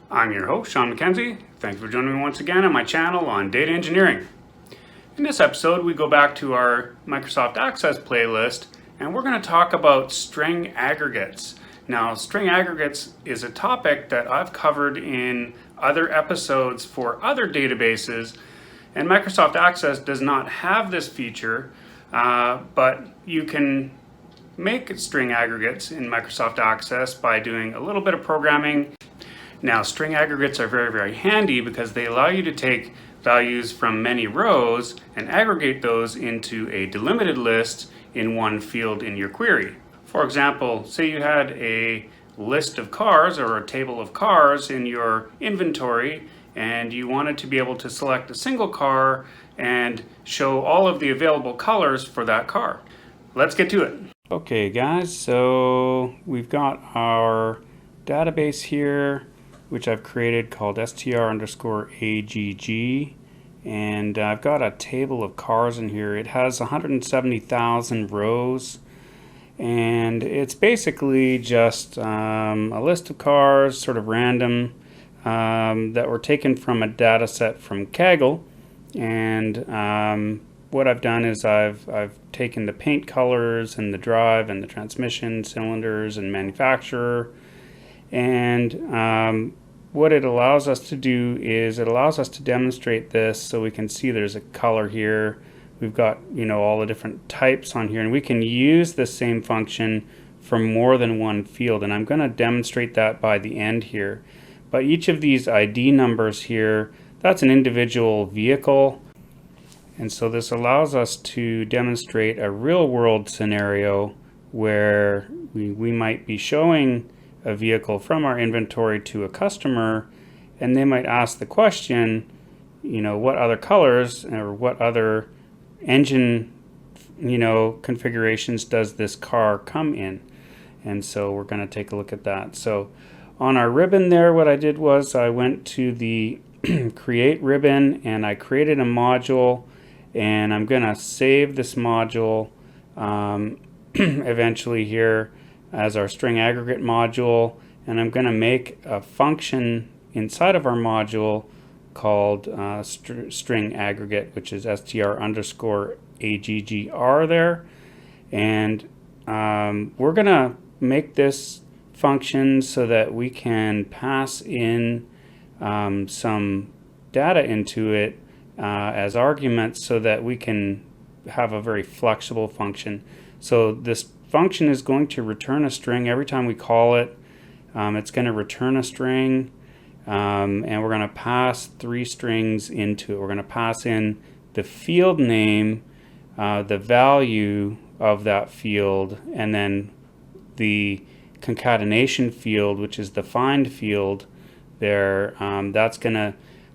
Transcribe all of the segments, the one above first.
I'm your host, Sean MacKenzie. Thanks for joining me once again on my channel on data engineering. In this episode, we go back to our Microsoft Access playlist, and we're going to talk about string aggregates. Now, string aggregates is a topic that I've covered in other episodes for other databases, and Microsoft Access does not have this feature, but you can make string aggregates in Microsoft Access by doing a little bit of programming. Now, string aggregates are very handy because they allow you to take values from many rows and aggregate those into a delimited list in one field in your query. For example, say you had a list of cars or a table of cars in your inventory and you wanted to be able to select a single car and show all of the available colors for that car. Let's get to it. Okay guys, so we've got our database here which I've created called str_agg, and I've got a table of cars in here. It has 170,000 rows, and it's basically just a list of cars, sort of random, that were taken from a data set from Kaggle. And what I've done is I've taken the paint colors and the drive and the transmission cylinders and manufacturer, and what it allows us to do is it allows us to demonstrate this so we can see there's a color here. We've got, all the different types on here, and we can use the same function for more than one field, and I'm going to demonstrate that by the end here. But each of these ID numbers here, that's an individual vehicle, and so this allows us to demonstrate a real-world scenario where we might be showing a vehicle from our inventory to a customer, and they might ask the question, what other colors or what other engine configurations does this car come in? And so we're going to take a look at that. So on our ribbon there, what I did was I went to the create ribbon and I created a module, and I'm going to save this module eventually here as our string aggregate module, and I'm going to make a function inside of our module called string aggregate, which is str_aggr there, and we're going to make this function so that we can pass in some data into it as arguments so that we can have a very flexible function. So this function is going to return a string every time we call it. It's going to return a string, and we're going to pass 3 strings into it. We're going to pass in the field name, the value of that field, and then the concatenation field, which is the find field there. That's going to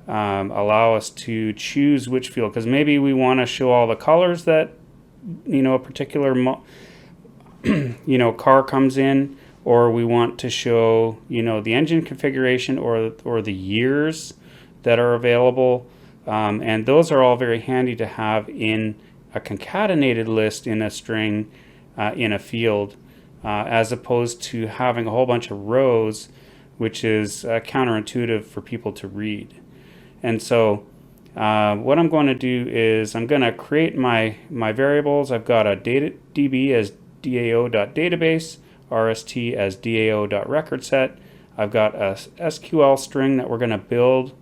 allow us to choose which field, because maybe we want to show all the colors that a particular car comes in, or we want to show the engine configuration or the years that are available, and those are all very handy to have in a concatenated list in a string in a field, as opposed to having a whole bunch of rows, which is counterintuitive for people to read. And so what I'm going to do is I'm going to create my variables. I've got a db as dao.database, rst as dao.recordset. I've got a SQL string that we're going to build,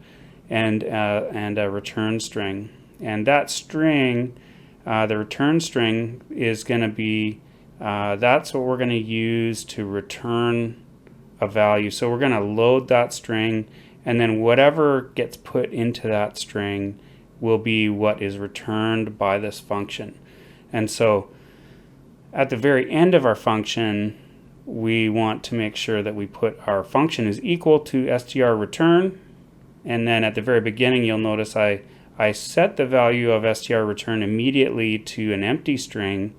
and a return string. And that string, the return string, is going to be that's what we're going to use to return a value. So we're going to load that string, and then whatever gets put into that string will be what is returned by this function. And so at the very end of our function, we want to make sure that we put our function is equal to strReturn, and then at the very beginning you'll notice I set the value of strReturn immediately to an empty string,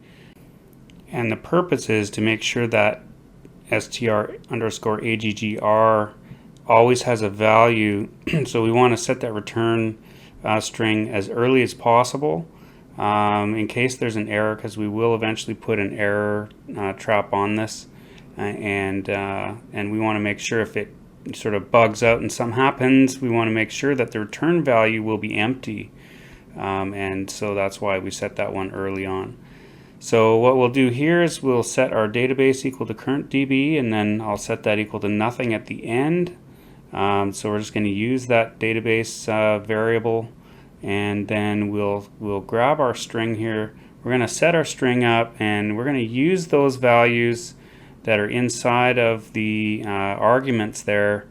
and the purpose is to make sure that str_aggr always has a value. So we want to set that return string as early as possible, in case there's an error, because we will eventually put an error trap on this, and we want to make sure if it sort of bugs out and something happens, we want to make sure that the return value will be empty. And so that's why we set that one early on. So what we'll do here is we'll set our database equal to current DB, and then I'll set that equal to nothing at the end. So we're just going to use that database variable, and then we'll grab our string here. We're going to set our string up, and we're going to use those values that are inside of the arguments there,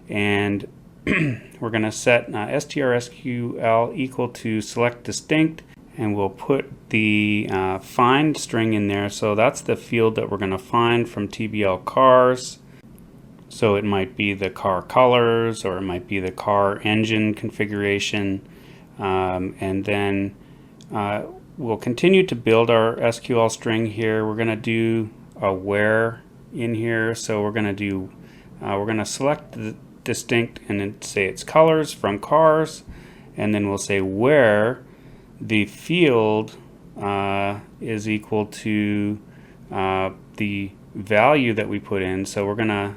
and we're going to set strSQL equal to select distinct, and we'll put the find string in there. So that's the field that we're going to find from TBL cars. So it might be the car colors, or it might be the car engine configuration, and then we'll continue to build our SQL string here. We're going to do a where in here. So we're going to select the distinct and then say it's colors from cars, and then we'll say where the field is equal to the value that we put in. So we're going to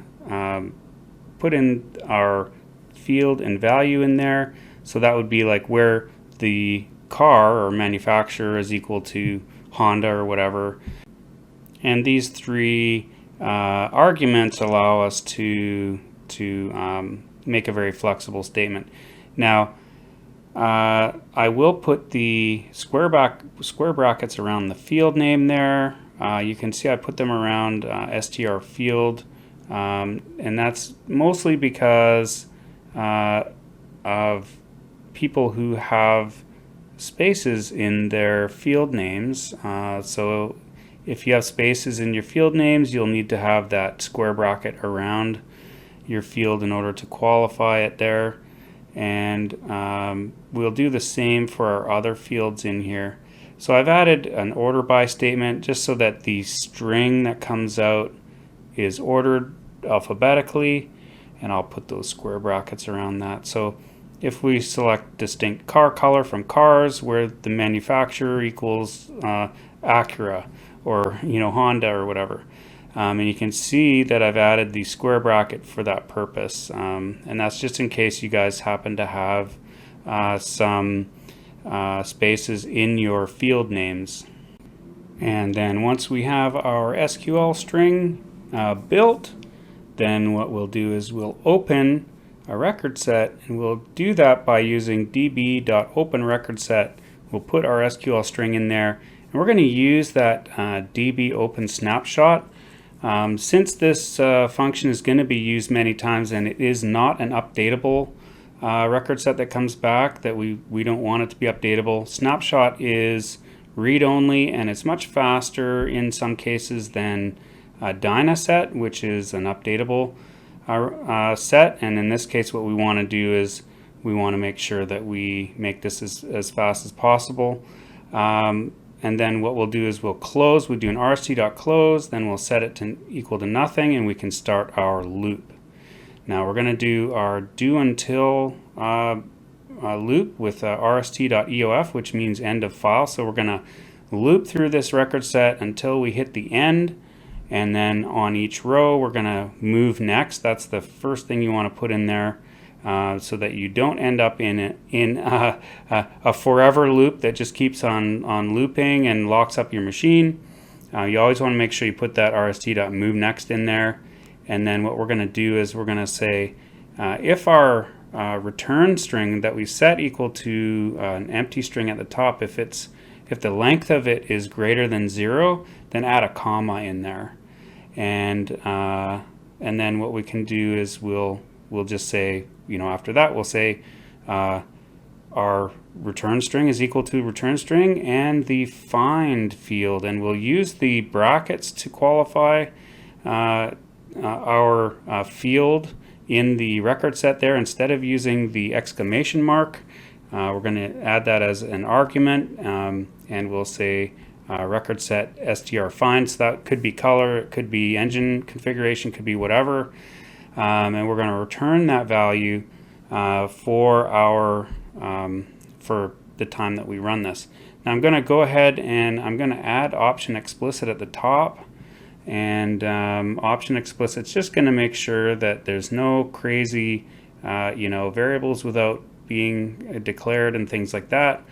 put in our field and value in there. So that would be like where the car or manufacturer is equal to Honda or whatever. And these three arguments allow us to make a very flexible statement. Now, I will put the square brackets around the field name there. You can see I put them around str field, and that's mostly because of people who have spaces in their field names. So if you have spaces in your field names, you'll need to have that square bracket around your field in order to qualify it there. And we'll do the same for our other fields in here. So I've added an order by statement just so that the string that comes out is ordered alphabetically, and I'll put those square brackets around that. So if we select distinct car color from cars, where the manufacturer equals Acura or Honda or whatever, and you can see that I've added the square bracket for that purpose, and that's just in case you guys happen to have some spaces in your field names. And then once we have our SQL string built, then what we'll do is we'll open a record set, and we'll do that by using db.openRecordSet. We'll put our SQL string in there, and we're going to use that db open snapshot. Since this function is going to be used many times, and it is not an updatable record set that comes back, that we don't want it to be updatable. Snapshot is read-only, and it's much faster in some cases than dynaset, which is an updatable set. And in this case, what we want to do is we want to make sure that we make this as fast as possible. And then what we'll do is we'll close. We do an rst.close, then we'll set it to equal to nothing, and we can start our loop. Now we're going to do our do until loop with rst.eof, which means end of file. So we're going to loop through this record set until we hit the end, and then on each row we're going to move next. That's the first thing you want to put in there, so that you don't end up in a forever loop that just keeps on looping and locks up your machine. You always want to make sure you put that rst.move next in there. And then what we're going to do is we're going to say if our return string that we set equal to an empty string at the top, if the length of it is greater than 0, then add a comma in there. And then what we can do is we'll just say, after that we'll say our return string is equal to return string and the find field, and we'll use the brackets to qualify our field in the record set there. Instead of using the exclamation mark, we're going to add that as an argument, and we'll say record set str find. So that could be color, it could be engine configuration, could be whatever, and we're going to return that value for our for the time that we run this. Now I'm going to go ahead and I'm going to add option explicit at the top, And option explicit, it's just going to make sure that there's no crazy variables without being declared and things like that.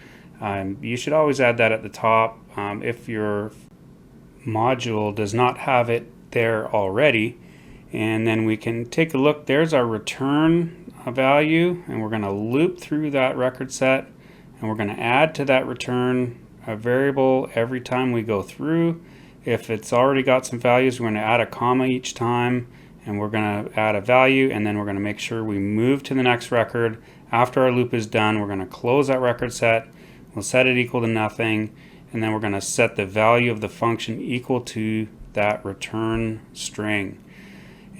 You should always add that at the top if your module does not have it there already. And then we can take a look. There's our return value, and we're going to loop through that record set, and we're going to add to that return a variable every time we go through. If it's already got some values, we're going to add a comma each time, and we're going to add a value, and then we're going to make sure we move to the next record. After our loop is done, we're going to close that record set. We'll set it equal to nothing, and then we're going to set the value of the function equal to that return string.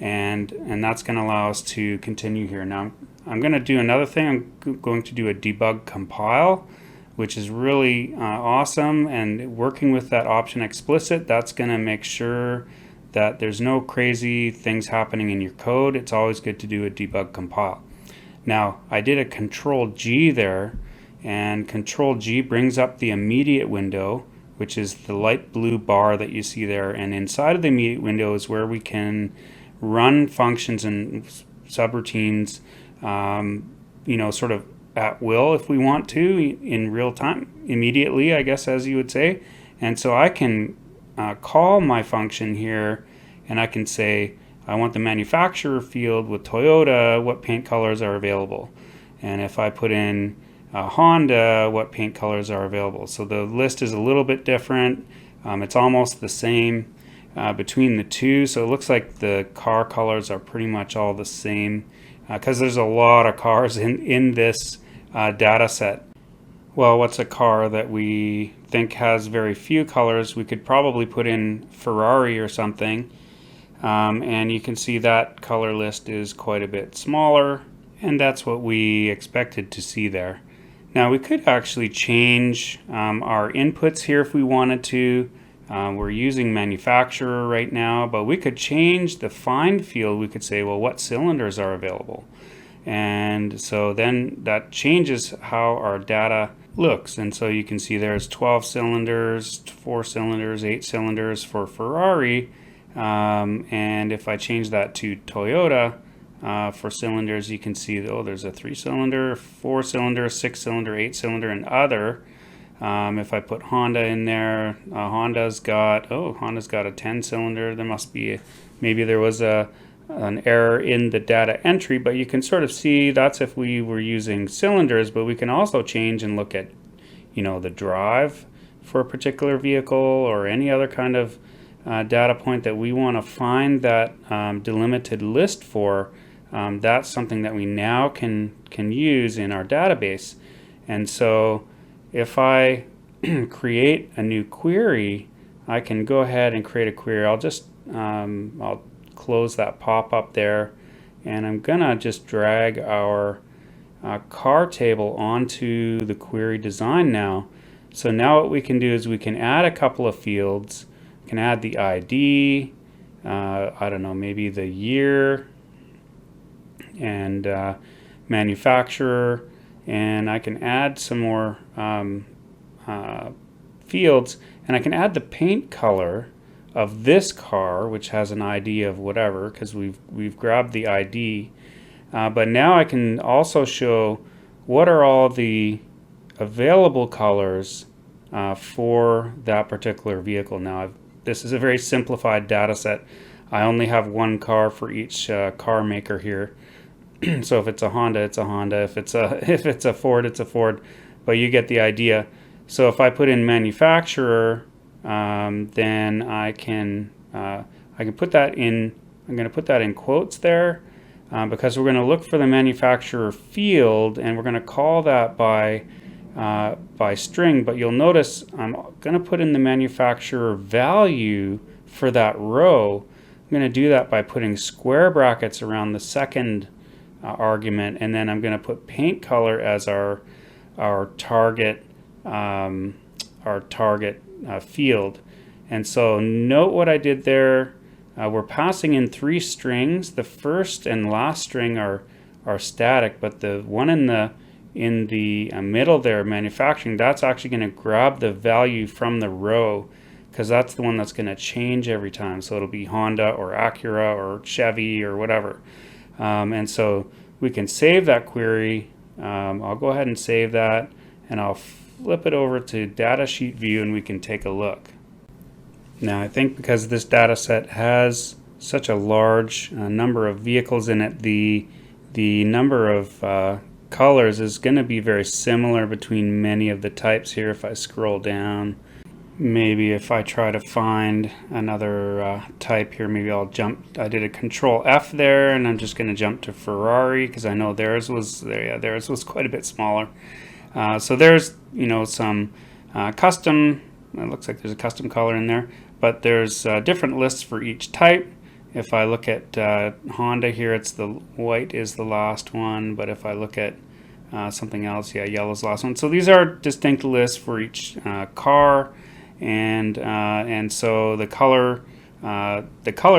And that's going to allow us to continue here. Now I'm going to do another thing. I'm going to do a debug compile, which is really awesome, and working with that option explicit, that's going to make sure that there's no crazy things happening in your code. It's always good to do a debug compile. Now I did a Control G there, and Control G brings up the immediate window, which is the light blue bar that you see there, and inside of the immediate window is where we can run functions and subroutines sort of at will if we want to, in real time, immediately, I guess, as you would say. And so I can call my function here, and I can say I want the manufacturer field with Toyota, what paint colors are available. And if I put in Honda, what paint colors are available. So the list is a little bit different. It's almost the same between the two, so it looks like the car colors are pretty much all the same because there's a lot of cars in this data set. Well, what's a car that we think has very few colors? We could probably put in Ferrari or something, and you can see that color list is quite a bit smaller, and that's what we expected to see there. Now we could actually change our inputs here if we wanted to. We're using manufacturer right now, but we could change the find field. We could say, well, what cylinders are available? And so then that changes how our data looks. And so you can see there's 12 cylinders, 4 cylinders, 8 cylinders for Ferrari. And if I change that to Toyota for cylinders, you can see, there's a 3-cylinder, 4-cylinder, 6-cylinder, 8-cylinder, and other. If I put Honda in there, Honda's got a 10-cylinder. There must be, maybe there was an error in the data entry, but you can sort of see that's if we were using cylinders. But we can also change and look at, the drive for a particular vehicle or any other kind of data point that we want to find that delimited list for. That's something that we now can use in our database. And so if I create a new query, I can go ahead and create a query. I'll just I'll close that pop-up there, and I'm gonna just drag our car table onto the query design now. So now what we can do is we can add a couple of fields. We can add the ID, I don't know, maybe the year, and manufacturer, and I can add some more fields, and I can add the paint color of this car, which has an ID of whatever, because we've grabbed the ID. But now I can also show what are all the available colors for that particular vehicle. Now this is a very simplified data set. I only have one car for each car maker here. So if it's a Honda, it's a Honda. If it's a Ford, it's a Ford. But you get the idea. So if I put in manufacturer, then I can put that in. I'm going to put that in quotes there because we're going to look for the manufacturer field, and we're going to call that by string. But you'll notice I'm going to put in the manufacturer value for that row. I'm going to do that by putting square brackets around the second argument, and then I'm going to put paint color as our target field. And so note what I did there. We're passing in 3 strings. The first and last string are static, but the one in the middle there, manufacturing, that's actually going to grab the value from the row because that's the one that's going to change every time. So it'll be Honda or Acura or Chevy or whatever. And so we can save that query. I'll go ahead and save that, and I'll flip it over to data sheet view, and we can take a look. Now I think because this data set has such a large number of vehicles in it, the number of colors is going to be very similar between many of the types here. If I scroll down, maybe if I try to find another type here, maybe I'll jump. I did a Control F there, and I'm just going to jump to Ferrari because I know theirs was there. Yeah, theirs was quite a bit smaller. So there's some custom. It looks like there's a custom color in there, but there's different lists for each type. If I look at Honda here, it's the white is the last one, but if I look at something else, yeah, yellow's the last one. So these are distinct lists for each car, and so the color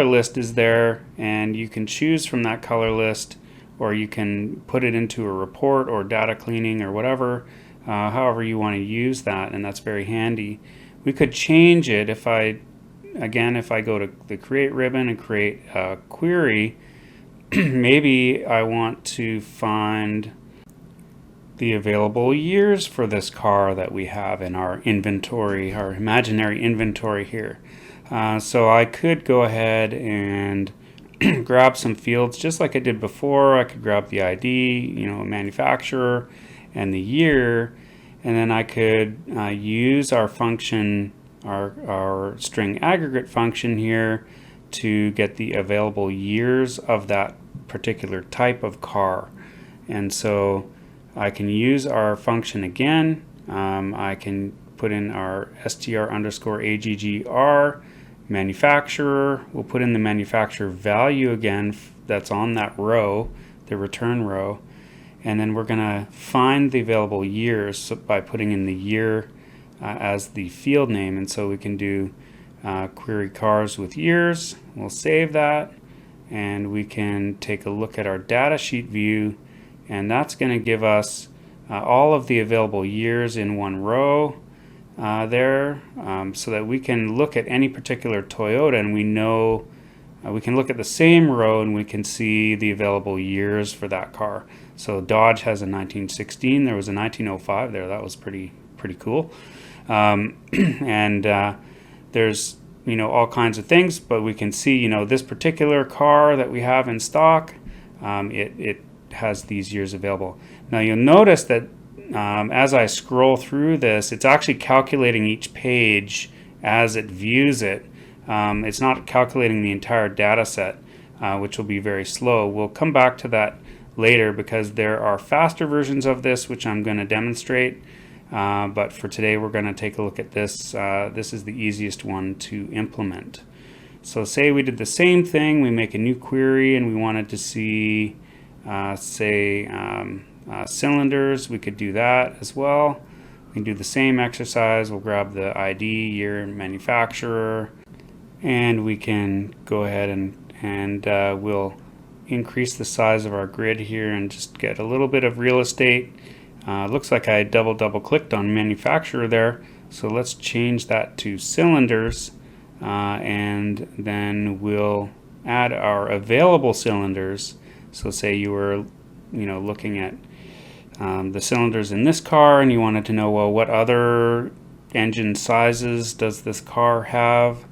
list is there, and you can choose from that color list, or you can put it into a report or data cleaning or whatever, however you want to use that, and that's very handy. We could change it if I go to the create ribbon and create a query. Maybe I want to find the available years for this car that we have in our inventory, our imaginary inventory here. So I could go ahead and grab some fields just like I did before. I could grab the ID, manufacturer, and the year, and then I could use our function, our string aggregate function here, to get the available years of that particular type of car. And so I can use our function again. I can put in our str_aggr manufacturer. We'll put in the manufacturer value again that's on that row, the return row, and then we're going to find the available years by putting in the year as the field name. And so we can do query cars with years. We'll save that, and we can take a look at our data sheet view, and that's going to give us all of the available years in one row there, so that we can look at any particular Toyota, and we know we can look at the same row and we can see the available years for that car. So Dodge has a 1916. There was a 1905 there. That was pretty cool. And there's all kinds of things, but we can see this particular car that we have in stock, it has these years available. Now you'll notice that as I scroll through this, it's actually calculating each page as it views it. It's not calculating the entire data set, which will be very slow. We'll come back to that later because there are faster versions of this which I'm going to demonstrate, but for today we're going to take a look at this. This is the easiest one to implement. So say we did the same thing, we make a new query and we wanted to see cylinders. We could do that as well. We can do the same exercise. We'll grab the ID, year, and manufacturer, and we can go ahead and we'll increase the size of our grid here and just get a little bit of real estate. Looks like I double clicked on manufacturer there, so let's change that to cylinders, and then we'll add our available cylinders. So say you were looking at the cylinders in this car and you wanted to know, well, what other engine sizes does this car have?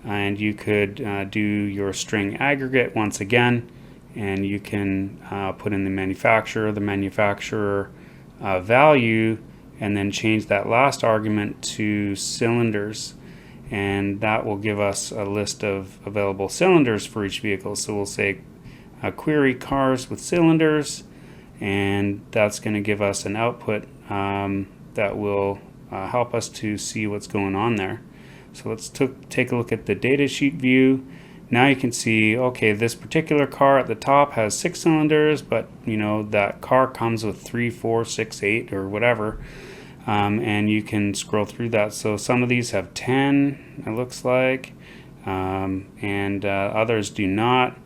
And you could do your string aggregate once again, and you can put in the manufacturer value, and then change that last argument to cylinders, and that will give us a list of available cylinders for each vehicle. So we'll say query cars with cylinders, and that's going to give us an output that will help us to see what's going on there. So let's take a look at the data sheet view. Now you can see, okay, this particular car at the top has 6 cylinders, but that car comes with 3, 4, 6, 8 or whatever, and you can scroll through that. So some of these have 10, it looks like, and others do not.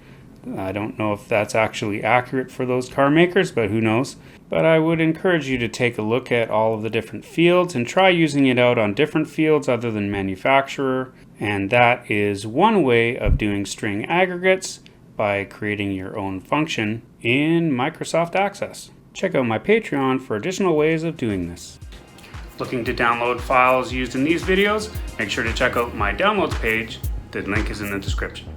I don't know if that's actually accurate for those car makers, but who knows. But I would encourage you to take a look at all of the different fields and try using it out on different fields other than manufacturer. And that is one way of doing string aggregates, by creating your own function in Microsoft Access. Check out my Patreon for additional ways of doing this. Looking to download files used in these videos? Make sure to check out my downloads page. The link is in the description.